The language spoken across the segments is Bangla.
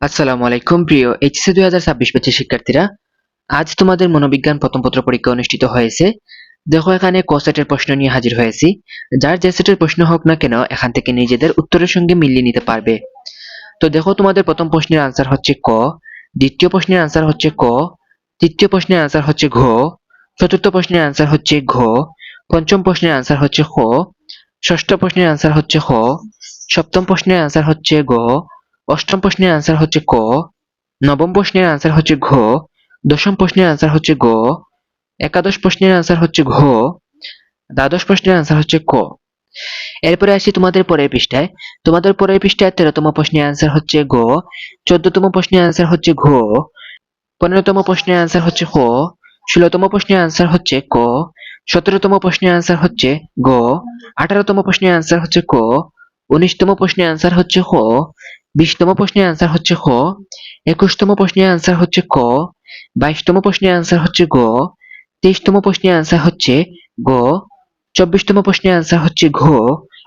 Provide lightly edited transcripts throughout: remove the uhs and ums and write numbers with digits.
আসসালামু আলাইকুম প্রিয় এইচএসসি 2026 ব্যাচের শিক্ষার্থীরা, আজ তোমাদের মনোবিজ্ঞান প্রথম পত্র পরীক্ষা অনুষ্ঠিত হয়েছে। দেখো এখানে ক সেটের প্রশ্ন নিয়ে হাজির হয়েছি। যার যে সেটের প্রশ্ন হোক না কেন এখান থেকে নিজেদের উত্তরের সঙ্গে মিলিয়ে নিতে পারবে। তো দেখো তোমাদের প্রথম প্রশ্নের আনসার হচ্ছে ক, দ্বিতীয় প্রশ্নের আনসার হচ্ছে ক, তৃতীয় প্রশ্নের আনসার হচ্ছে ঘ, চতুর্থ প্রশ্নের আনসার হচ্ছে ঘ, পঞ্চম প্রশ্নের আনসার হচ্ছে খ, ষষ্ঠ প্রশ্নের আনসার হচ্ছে খ, সপ্তম প্রশ্নের আনসার হচ্ছে গ, অষ্টম প্রশ্নের আনসার হচ্ছে ক, নবম প্রশ্নের আনসার হচ্ছে ঘ, দশম প্রশ্নের আনসার হচ্ছে গ, একাদশ প্রশ্নের আনসার হচ্ছে ঘ, দ্বাদশ প্রশ্নের আনসার হচ্ছে ক। এরপরে আসি তোমাদের পরের পৃষ্ঠায়। তোমাদের পরের পৃষ্ঠায় 13তম প্রশ্নের আনসার হচ্ছে গ, 14তম প্রশ্নের আনসার হচ্ছে ঘ, 15তম প্রশ্নের আনসার হচ্ছে খ, 16তম প্রশ্নের আনসার হচ্ছে ক, 17তম প্রশ্নের আনসার হচ্ছে গ, 18তম প্রশ্নের আনসার হচ্ছে ক, 19তম প্রশ্নের আনসার হচ্ছে খ, 20তম প্রশ্নের আনসার হচ্ছে খ, 21তম প্রশ্নের আনসার হচ্ছে ক, 22তম প্রশ্নের আনসার হচ্ছে গ, 23তম প্রশ্নের আনসার হচ্ছে গ, 24তম প্রশ্নের আনসার হচ্ছে ঘ,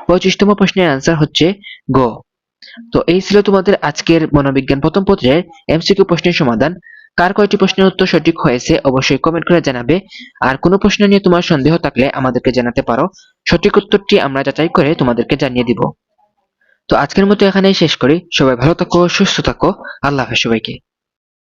25তম প্রশ্নের আনসার হচ্ছে গ। তো এই ছিল তোমাদের আজকের মনোবিজ্ঞান প্রথম পত্রের এমসিকিউ প্রশ্নের সমাধান। কার কয়টি প্রশ্নের উত্তর সঠিক হয়েছে অবশ্যই কমেন্ট করে জানাবে। আর কোনো প্রশ্ন নিয়ে তোমার সন্দেহ থাকলে আমাদেরকে জানাতে পারো, সঠিক উত্তরটি আমরা যাচাই করে তোমাদেরকে জানিয়ে দিব। তো আজকের মতো এখানেই শেষ করি। সবাই ভালো থাকো, সুস্থ থাকো। আল্লাহ হাফেজ সবাইকে।